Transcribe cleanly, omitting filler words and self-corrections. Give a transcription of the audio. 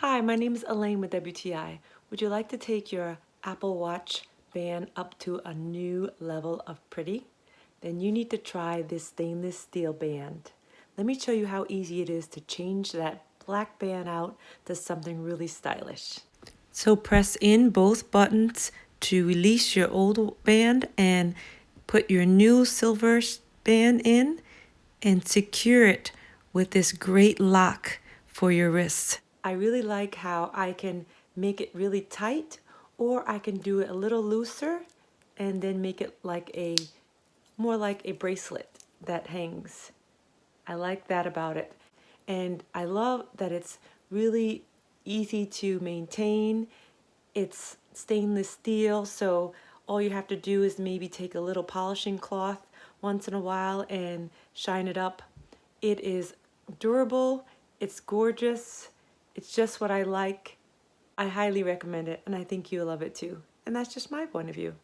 Hi, my name is Elaine with WTI. Would you like to take your Apple Watch band up to a new level of pretty? Then you need to try this stainless steel band. Let me show you how easy it is to change that black band out to something really stylish. So press in both buttons to release your old band and put your new silver band in and secure it with this great lock for your wrist. I really like how I can make it really tight, or I can do it a little looser and then make it like more like a bracelet that hangs. I like that about it. And I love that it's really easy to maintain. It's stainless steel, so all you have to do is maybe take a little polishing cloth once in a while and shine it up. It is durable, it's gorgeous, it's just what I like. I highly recommend it, and I think you'll love it too. And that's just my point of view.